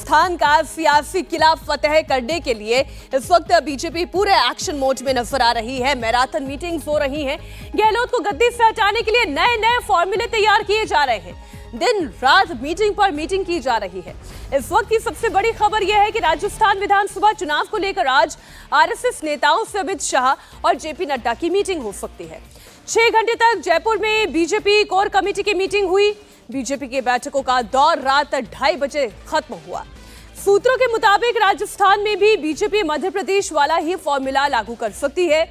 राजस्थान का सियासी किला फतेह करने के लिए इस वक्त बीजेपी पूरे एक्शन मोड में नजर आ रही है। मैराथन मीटिंग्स हो रही हैं। गहलोत को गद्दी से हटाने के लिए नए नए फॉर्मूले तैयार किए जा रहे हैं। दिन रात मीटिंग पर मीटिंग की जा रही है। इस वक्त की सबसे बड़ी खबर यह है कि राजस्थान विधानसभा चुनाव को लेकर आज आरएसएस नेताओं से अमित शाह और जेपी नड्डा की मीटिंग हो सकती है। 6 घंटे तक जयपुर में बीजेपी कोर कमेटी की मीटिंग हुई। बीजेपी की बैठकों का दौर रात 2:30 बजे खत्म हुआ। सूत्रों के मुताबिक राजस्थान में भी बीजेपी मध्य प्रदेश वाला ही फॉर्मूला लागू कर सकती है,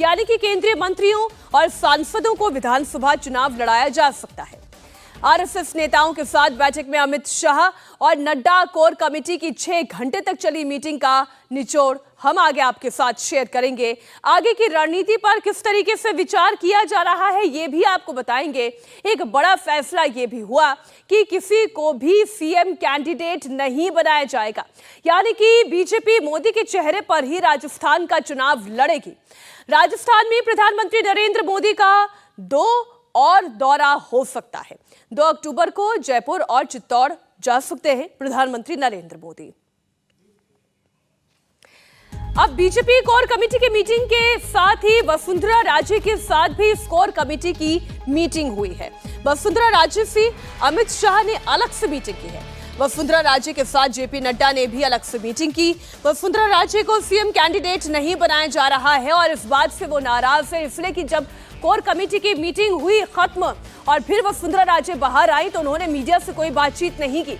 यानी कि केंद्रीय मंत्रियों और सांसदों को विधानसभा चुनाव लड़ाया जा सकता है। आरएसएस नेताओं के साथ बैठक में अमित शाह और नड्डा कोर कमेटी की 6 घंटे तक चली मीटिंग का निचोड़ हम आगे आपके साथ शेयर करेंगे। आगे की रणनीति पर किस तरीके से विचार किया जा रहा है ये भी आपको बताएंगे। एक बड़ा फैसला ये भी हुआ कि किसी को भी सीएम कैंडिडेट नहीं बनाया जाएगा, यानी कि बीजेपी मोदी के चेहरे पर ही राजस्थान का चुनाव लड़ेगी। राजस्थान में प्रधानमंत्री नरेंद्र मोदी का 2 और दौरा हो सकता है। 2 अक्टूबर को जयपुर और चित्तौड़ जा सकते हैं प्रधानमंत्री नरेंद्र मोदी। अब बीजेपी कोर कमेटी की मीटिंग के साथ ही वसुंधरा राजे के साथ भी इस कोर कमेटी की मीटिंग हुई है। वसुंधरा राजे से अमित शाह ने अलग से मीटिंग की है। वसुंधरा राजे के साथ जेपी नड्डा ने भी अलग से मीटिंग की। वसुंधरा राजे को सीएम कैंडिडेट नहीं बनाया जा रहा है और इस बात से वो नाराज है, इसलिए कि जब कोर कमेटी की मीटिंग हुई खत्म और फिर वसुंधरा राजे बाहर आई तो उन्होंने मीडिया से कोई बातचीत नहीं की।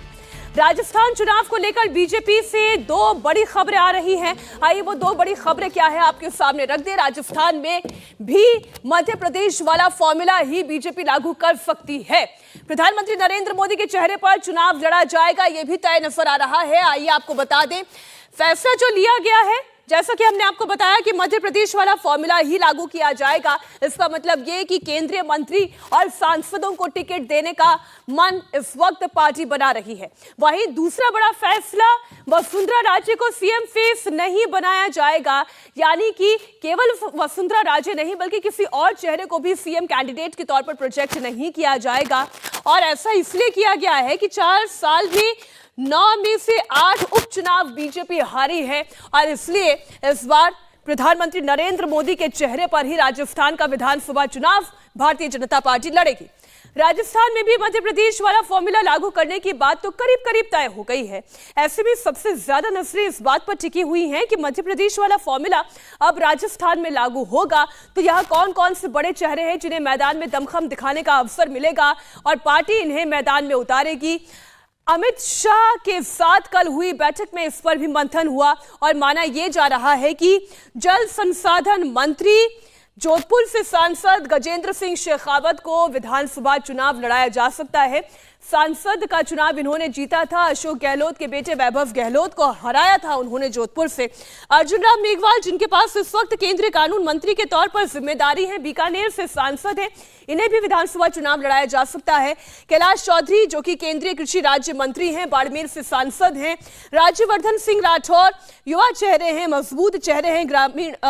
राजस्थान चुनाव को लेकर बीजेपी से 2 बड़ी खबरें आ रही हैं। आइए वो 2 बड़ी खबरें क्या है आपके सामने रख दे। राजस्थान में भी मध्य प्रदेश वाला फॉर्मूला ही बीजेपी लागू कर सकती है। प्रधानमंत्री नरेंद्र मोदी के चेहरे पर चुनाव लड़ा जाएगा, यह भी तय नजर आ रहा है। आइए आपको बता दें, फैसला जो लिया गया है, जैसा कि हमने आपको बताया कि मध्य प्रदेश वाला फॉर्मूला ही लागू किया जाएगा। इसका मतलब ये कि केंद्रीय मंत्री और सांसदों को टिकट देने का मन इस वक्त पार्टी बना रही है। वहीं दूसरा बड़ा फैसला, वसुंधरा राजे को सीएम फेस नहीं बनाया जाएगा, यानी कि केवल वसुंधरा राजे नहीं बल्कि किसी और चेहरे को भी सीएम कैंडिडेट के तौर पर प्रोजेक्ट नहीं किया जाएगा। और ऐसा इसलिए किया गया है कि 4 साल में 9 में से 8 उपचुनाव बीजेपी हारी है और इसलिए इस बार प्रधानमंत्री नरेंद्र मोदी के चेहरे पर ही राजस्थान का विधानसभा चुनाव भारतीय जनता पार्टी लड़ेगी। राजस्थान में भी मध्य प्रदेश वाला फॉर्मूला लागू करने की बात तो करीब करीब तय हो गई है। ऐसे में सबसे ज्यादा नजरें इस बात पर टिकी हुई हैं कि मध्य प्रदेश वाला फॉर्मूला अब राजस्थान में लागू होगा तो यहाँ कौन कौन से बड़े चेहरे हैं जिन्हें मैदान में दमखम दिखाने का अवसर मिलेगा और पार्टी इन्हें मैदान में उतारेगी। अमित शाह के साथ कल हुई बैठक में इस पर भी मंथन हुआ और माना यह जा रहा है कि जल संसाधन मंत्री जोधपुर से सांसद गजेंद्र सिंह शेखावत को विधानसभा चुनाव लड़ाया जा सकता है। सांसद का चुनाव इन्होंने जीता था। अशोक गहलोत के बेटे वैभव गहलोत को हराया था उन्होंने जोधपुर से। अर्जुन राम मेघवाल, जिनके पास इस वक्त केंद्रीय कानून मंत्री के तौर पर जिम्मेदारी है, बीकानेर से सांसद है, इन्हें भी विधानसभा चुनाव लड़ाया जा सकता है। कैलाश चौधरी, जो कि केंद्रीय कृषि राज्य मंत्री हैं, बाड़मेर से सांसद हैं। राज्यवर्धन सिंह राठौर युवा चेहरे हैं, मजबूत चेहरे हैं,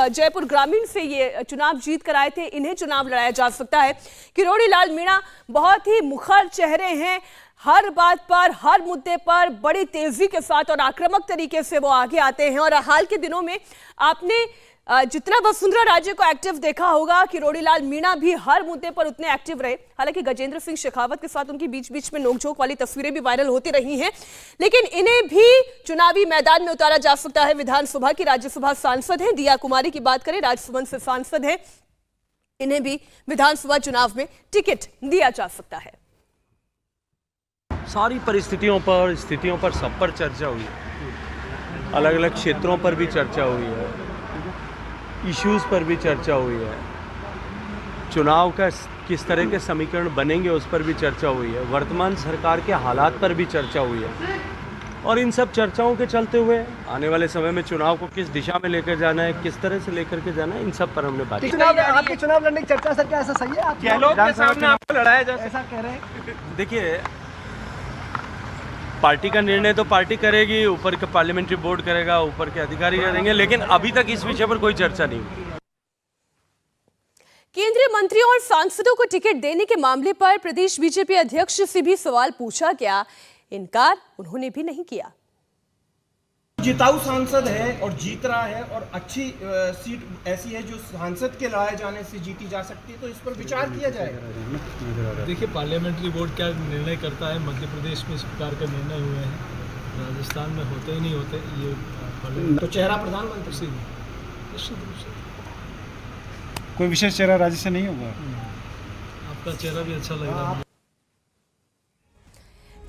जयपुर ग्रामीण से ये चुनाव जीत कर आए थे, इन्हें चुनाव लड़ाया जा सकता है। किरोड़ी लाल मीणा बहुत ही मुखर चेहरे हैं, हर बात पर, हर मुद्दे पर बड़ी तेजी के साथ और आक्रामक तरीके से वो आगे आते हैं। और हाल के दिनों में आपने जितना वसुंधरा राजे को एक्टिव देखा होगा, किरोड़ी लाल मीणा भी हर मुद्दे पर उतने एक्टिव रहे। हालांकि गजेंद्र सिंह शेखावत के साथ उनकी बीच बीच में नोकझोंक वाली तस्वीरें भी वायरल होती रही हैं, लेकिन इन्हें भी चुनावी मैदान में उतारा जा सकता है। विधानसभा की राज्यसभा सांसद हैं, दिया कुमारी की बात करें, राजसमंद से सांसद हैं, इन्हें भी विधानसभा चुनाव में टिकट दिया जा सकता है। सारी परिस्थितियों पर सब पर चर्चा हुई है। अलग अलग क्षेत्रों पर भी चर्चा हुई है, इश्यूज पर भी चर्चा हुई है, चुनाव का किस तरह के समीकरण बनेंगे उस पर भी चर्चा हुई है, वर्तमान सरकार के हालात पर भी चर्चा हुई है। और इन सब चर्चाओं के चलते हुए आने वाले समय में चुनाव को किस दिशा में लेकर जाना है, किस तरह से लेकर के जाना है, इन सब पर हमने बात की। आपके चुनाव लड़ने की चर्चा सर, क्या ऐसा सही है? आप गहलोत के सामने आपको लड़ाया जा ऐसा कह रहे हैं? देखिए, पार्टी का निर्णय तो पार्टी करेगी, ऊपर का पार्लियामेंट्री बोर्ड करेगा, ऊपर के अधिकारी करेंगे, लेकिन अभी तक इस विषय पर कोई चर्चा नहीं हुई। केंद्रीय मंत्रियों और सांसदों को टिकट देने के मामले पर प्रदेश बीजेपी अध्यक्ष से भी सवाल पूछा गया, इनकार उन्होंने भी नहीं किया। जिताऊ सांसद है और जीत रहा है और अच्छी सीट ऐसी है जो सांसद के लड़ाए जाने से जीती जा सकती है, तो इस पर विचार किया जाएगा। देखिए, पार्लियामेंट्री बोर्ड क्या निर्णय करता है। मध्य प्रदेश में इस प्रकार के निर्णय हुए हैं, राजस्थान में होते ही नहीं होते ये। तो चेहरा प्रधानमंत्री से निश्चित रूप से कोई विशेष चेहरा राज्य से नहीं होगा। आपका चेहरा भी अच्छा लग रहा है।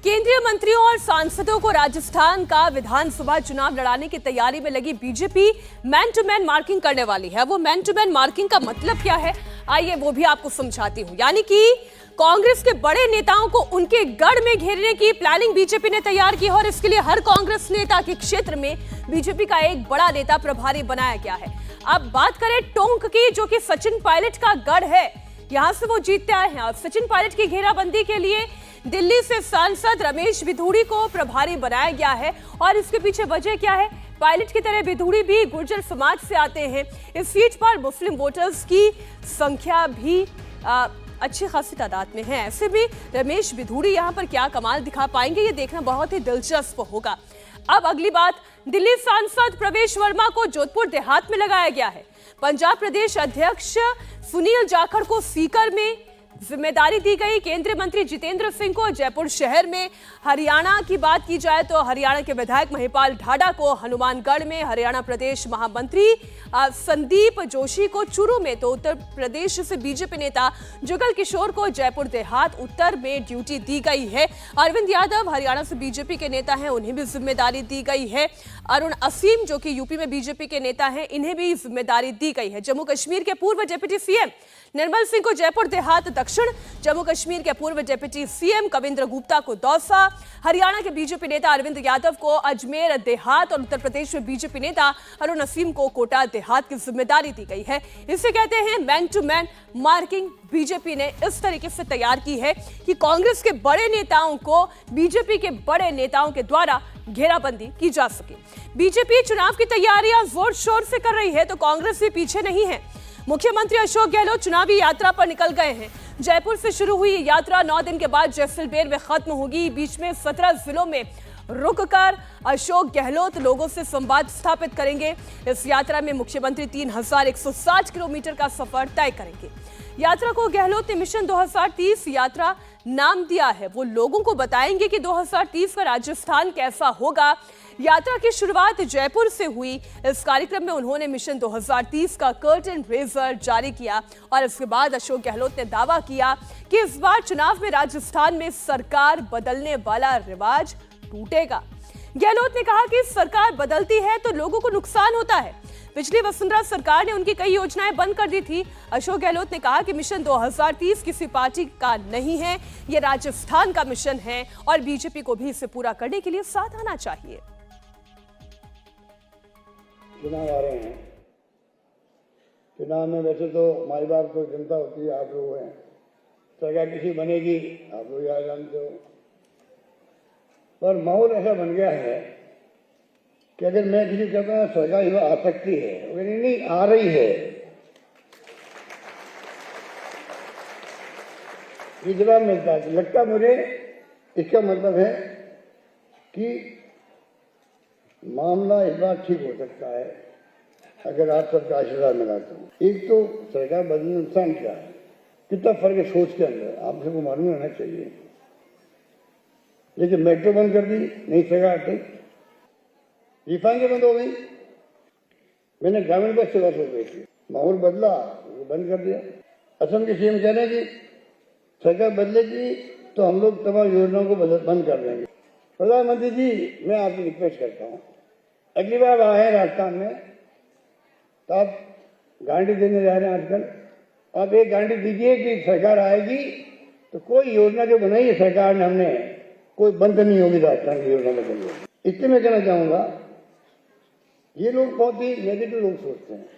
केंद्रीय मंत्रियों और सांसदों को राजस्थान का विधानसभा चुनाव लड़ाने की तैयारी में लगी BJP man to man marking करने वाली है। वो मैन टू मैन मार्किंग का मतलब क्या है, आइए वो भी आपको समझाती हूं। यानी कि कांग्रेस के बड़े नेताओं को उनके गढ़ में घेरने की प्लानिंग बीजेपी ने तैयार की है और इसके लिए हर कांग्रेस नेता के क्षेत्र में बीजेपी का एक बड़ा नेता प्रभारी बनाया गया है। अब बात करें टोंक की, जो कि सचिन पायलट का गढ़ है, यहां से वो जीतते आए हैं। और सचिन पायलट की घेराबंदी के लिए दिल्ली से सांसद रमेश बिधूड़ी को प्रभारी बनाया गया है। और इसके पीछे वजह क्या है, पायलट की तरह बिधूड़ी भी गुर्जर समाज से आते हैं। इस सीट पर मुस्लिम वोटर्स की संख्या भी अच्छी खासी तादाद में है। ऐसे में रमेश बिधूड़ी यहां पर क्या कमाल दिखा पाएंगे, ये देखना बहुत ही दिलचस्प होगा। अब अगली बात, दिल्ली सांसद प्रवेश वर्मा को जोधपुर देहात में लगाया गया है। पंजाब प्रदेश अध्यक्ष सुनील जाखड़ को सीकर में जिम्मेदारी दी गई। केंद्रीय मंत्री जितेंद्र सिंह को जयपुर शहर में। हरियाणा की बात की जाए तो हरियाणा के विधायक महिपाल ढाडा को हनुमानगढ़ में, हरियाणा प्रदेश महामंत्री संदीप जोशी को चूरू में, तो उत्तर प्रदेश से बीजेपी नेता जुगल किशोर को जयपुर देहात उत्तर में ड्यूटी दी गई है। अरविंद यादव हरियाणा से बीजेपी के नेता हैं, उन्हें भी जिम्मेदारी दी गई है। अरुण असीम जो कि यूपी में बीजेपी के नेता हैं, इन्हें भी जिम्मेदारी दी गई है। जम्मू कश्मीर के पूर्व डिप्टी सीएम निर्मल सिंह को जयपुर देहात दक्षिण, जम्मू कश्मीर के पूर्व डिप्टी सीएम कविंद्र गुप्ता को दौसा, हरियाणा के बीजेपी नेता अरविंद यादव को अजमेर देहात और उत्तर प्रदेश में बीजेपी नेता अरुण असीम को कोटा देहात की जिम्मेदारी दी गई है। इसे कहते हैं man to man marking. BJP ने इस तरीके से तैयार की है कि कांग्रेस के बड़े नेताओं को बीजेपी के बड़े नेताओं के द्वारा घेराबंदी की जा सके। बीजेपी चुनाव की तैयारियां जोर शोर से कर रही है, तो कांग्रेस भी पीछे नहीं है। मुख्यमंत्री अशोक गहलोत चुनावी यात्रा पर निकल गए हैं। जयपुर से शुरू हुई यात्रा 9 दिन के बाद जैसलमेर में खत्म होगी। बीच में 17 जिलों में रुककर अशोक गहलोत लोगों से संवाद स्थापित करेंगे। इस यात्रा में मुख्यमंत्री 3160 किलोमीटर का सफर तय करेंगे। यात्रा को गहलोत ने मिशन 2030 यात्रा नाम दिया है। वो लोगों को बताएंगे कि 2030 का राजस्थान कैसा होगा। यात्रा की शुरुआत जयपुर से हुई। इस कार्यक्रम में उन्होंने मिशन 2030 का कर्टन रेजर जारी किया और इसके बाद अशोक गहलोत ने दावा किया कि इस बार चुनाव में राजस्थान में सरकार बदलने वाला रिवाज टूटेगा। गहलोत ने कहा कि सरकार बदलती है तो लोगों को नुकसान होता है। पिछली वसुंधरा सरकार ने उनकी कई योजनाएं बंद कर दी थी। अशोक गहलोत ने कहा कि मिशन 2030 किसी पार्टी का नहीं है, ये राजस्थान का मिशन है और बीजेपी को भी इसे पूरा करने के लिए साथ आना चाहिए। चुनाव आ रहे हैं। चुनाव में वैसे तो माई बाप को जनता होती है, आप लोग हैं, सरकार किसी बनेगी आप लोग याद जानते हो, पर माहौल ऐसा बन गया है कि अगर मैं किसी कहता हूँ सरकार आ सकती है, अगर नहीं आ रही है, ये जवाब मिलता है। लगता मुझे इसका मतलब है कि मामला इस बार ठीक हो सकता है अगर आप सबका आशीर्वाद मिला तो। एक तो सरकार बदलने नुकसान क्या है, कितना फर्क है सोच के अंदर, आप सबको मालूम रहना चाहिए। लेकिन मेट्रो बंद कर दी, नई सरकार थी, रिफाइनरी बंद हो गई, मैंने ग्रामीण बस सेवा शुरू की थी, माहौल बदला, वो बंद कर दिया। असम के सीएम कह रहे हैं कि सरकार बदलेगी तो हम लोग तमाम योजनाओं को बंद कर देंगे। प्रधानमंत्री जी, मैं आपकी रिक्वेस्ट करता हूँ, अगली बार आए राजस्थान में तो आप गारंटी देने जा रहे हैं आजकल, आप एक गारंटी दीजिए कि सरकार आएगी तो कोई योजना जो बनाई है सरकार ने, हमने कोई बंद नहीं होगी राजस्थान की योजना बंद होगी। इससे मैं कहना चाहूँगा, ये लोग बहुत ही नेगेटिव लोग सोचते हैं।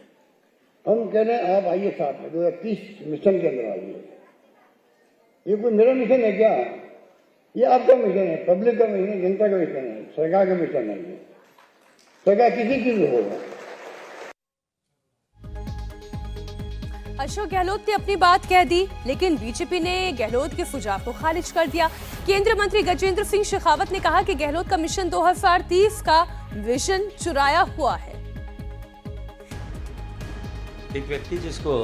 हम कह रहे हैं आप आइए साथ में 2030 मिशन के अंदर आइए। ये कोई मेरा मिशन है क्या? ये आपका मिशन है, पब्लिक का मिशन है, जनता का मिशन है, सरकार का मिशन नहीं है। सरकार किसी की भी होगा। अशोक गहलोत ने अपनी बात कह दी, लेकिन बीजेपी ने गहलोत के सुझाव को खारिज कर दिया। केंद्रीय मंत्री गजेंद्र सिंह शेखावत ने कहा कि गहलोत का मिशन 2030 का विजन चुराया हुआ है। एक व्यक्ति जिसको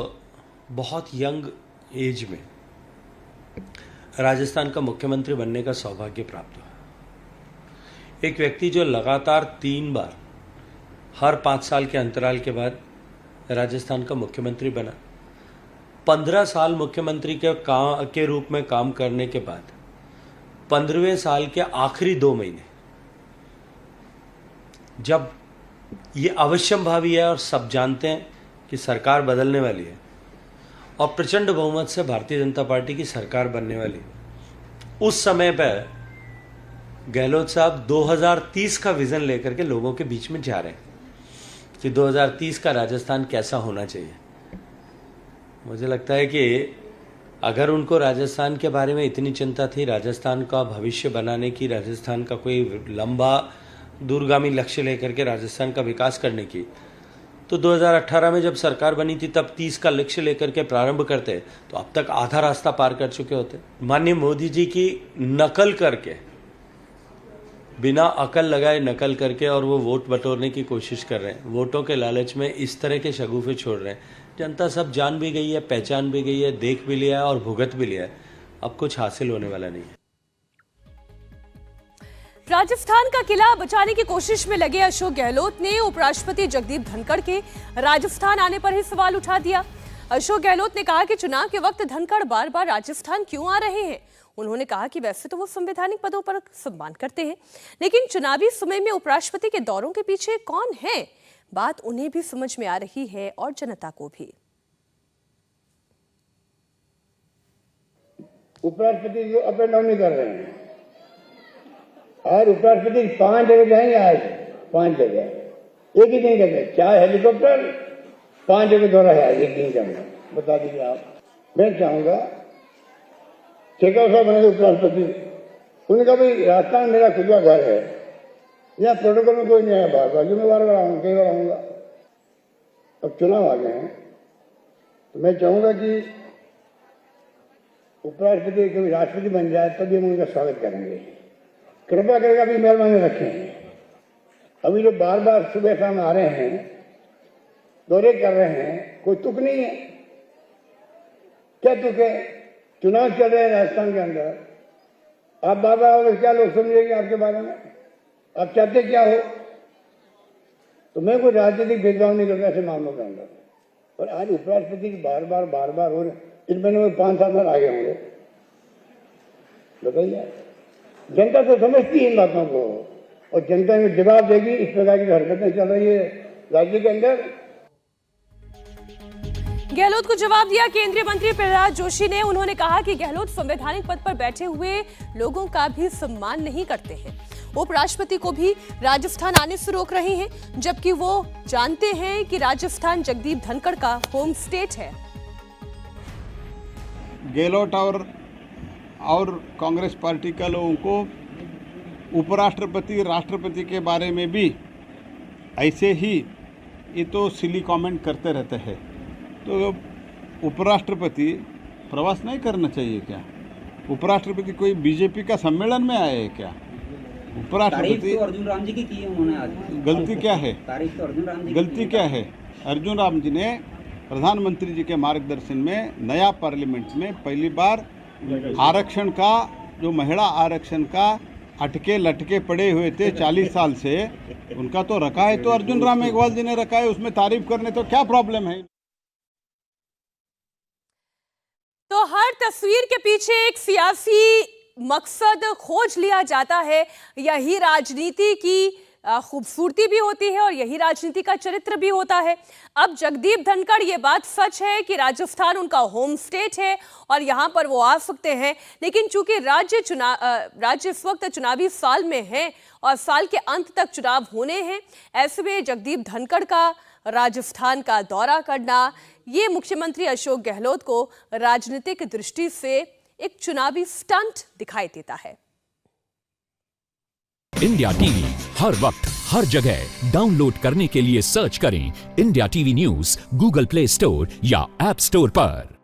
बहुत यंग एज में राजस्थान का मुख्यमंत्री बनने का सौभाग्य प्राप्त हुआ, एक व्यक्ति जो लगातार 3 बार हर 5 साल के अंतराल के बाद राजस्थान का मुख्यमंत्री बना, 15 साल मुख्यमंत्री के रूप में काम करने के बाद 15वें साल के आखिरी 2 महीने जब ये अवश्यंभावी है और सब जानते हैं कि सरकार बदलने वाली है और प्रचंड बहुमत से भारतीय जनता पार्टी की सरकार बनने वाली है, उस समय पर गहलोत साहब 2030 का विजन लेकर के लोगों के बीच में जा रहे हैं कि 2030 का राजस्थान कैसा होना चाहिए। मुझे लगता है कि अगर उनको राजस्थान के बारे में इतनी चिंता थी, राजस्थान का भविष्य बनाने की, राजस्थान का कोई लंबा दूरगामी लक्ष्य लेकर के राजस्थान का विकास करने की, तो 2018 में जब सरकार बनी थी तब 30 का लक्ष्य लेकर के प्रारंभ करते तो अब तक आधा रास्ता पार कर चुके होते। माननीय मोदी जी की नकल करके, बिना अकल लगाए नकल करके और वो वोट बटोरने की कोशिश कर रहे हैं, वोटों के लालच में इस तरह के शगुफे छोड़ रहे हैं। जनता सब जान भी गई है, पहचान भी गई है, देख भी लिया है और भुगत भी लिया है। अब कुछ हासिल होने वाला नहीं है। राजस्थान का किला बचाने की कोशिश में लगे अशोक गहलोत ने उपराष्ट्रपति जगदीप धनखड़ के राजस्थान आने पर ही सवाल उठा दिया। अशोक गहलोत ने कहा कि चुनाव के वक्त धनखड़ बार बार राजस्थान क्यों आ रहे हैं। उन्होंने कहा कि वैसे तो वो संवैधानिक पदों पर सम्मान करते हैं, लेकिन चुनावी समय में उपराष्ट्रपति के दौरों के पीछे कौन है, बात उन्हें भी समझ में आ रही है और जनता को भी। उपराष्ट्रपति जो अप एंड डाउन नहीं कर रहे हैं और उपराष्ट्रपति 5 जगह जाएंगे, आज 5 जगह एक ही नहीं कर रहे, 4 हेलीकॉप्टर 5 जगह दौरा है आज एक दिन के अंदर। बता दीजिए आप। मैं चाहूंगा शेखावत साहब बने उपराष्ट्रपति, उन्होंने कहा भाई राजस्थान मेरा खुद का घर है, यहाँ प्रोटोकॉल में कोई नहीं है, बार बार जो मैं बार बार आऊंगा, कई बार आऊंगा। अब चुनाव आ गए हैं तो मैं चाहूंगा कि उपराष्ट्रपति कभी राष्ट्रपति बन जाए तभी हम उनका स्वागत करेंगे। कृपया करके अभी मेहरबानी रखें। अभी जो बार बार सुबह शाम आ रहे हैं, दौरे कर रहे हैं, कोई तुक नहीं है। क्या तुक है? चुनाव चल रहे हैं राजस्थान के अंदर। आप बार बार आओगे क्या लोग समझेंगे आपके बारे में? आप चाहते क्या हो? तो मैं कोई राजनीतिक भेदभाव नहीं करता ऐसे मामलों के अंदर। और आज उपराष्ट्रपति की बार बार हो रहे, इस महीने में 5-7 बार आगे होंगे। बताइए, जनता तो समझती है इन बातों को और जनता में जवाब देगी। इस प्रकार की हरकतें चल रही है राज्य के अंदर। गहलोत को जवाब दिया केंद्रीय मंत्री प्रहलाद जोशी ने। उन्होंने कहा कि गहलोत संवैधानिक पद पर बैठे हुए लोगों का भी सम्मान नहीं करते हैं। उपराष्ट्रपति को भी राजस्थान आने से रोक रहे हैं, जबकि वो जानते हैं कि राजस्थान जगदीप धनखड़ का होम स्टेट है। गहलोत और कांग्रेस पार्टी के लोगों को उपराष्ट्रपति राष्ट्रपति के बारे में भी ऐसे ही ये तो सिली कमेंट करते रहते हैं। तो उपराष्ट्रपति प्रवास नहीं करना चाहिए क्या? उपराष्ट्रपति कोई बीजेपी का सम्मेलन में आए हैं क्या? उपराष्ट्रपति तो अर्जुन राम जी की है उन्होंने आज। गलती क्या है? तारीफ तो अर्जुन राम जी गलती क्या है? अर्जुन राम जी ने प्रधानमंत्री जी के मार्गदर्शन में नया पार्लियामेंट में पहली बार आरक्षण का, जो महिला आरक्षण का अटके लटके पड़े हुए थे 40 साल से, उनका तो रखा है। तो अर्जुन राम मेघवाल जी ने रखा है, उसमें तारीफ करने तो क्या प्रॉब्लम है? तो हर तस्वीर के पीछे एक सियासी मकसद खोज लिया जाता है। यही राजनीति की खूबसूरती भी होती है और यही राजनीति का चरित्र भी होता है। अब जगदीप धनखड़, ये बात सच है कि राजस्थान उनका होम स्टेट है और यहां पर वो आ सकते हैं, लेकिन चूंकि राज्य इस वक्त चुनावी साल में है और साल के अंत तक चुनाव होने हैं, ऐसे में जगदीप धनखड़ का राजस्थान का दौरा करना, ये मुख्यमंत्री अशोक गहलोत को राजनीतिक दृष्टि से एक चुनावी स्टंट दिखाई देता है। इंडिया टीवी हर वक्त हर जगह डाउनलोड करने के लिए सर्च करें India TV news Google play store या ऐप स्टोर पर।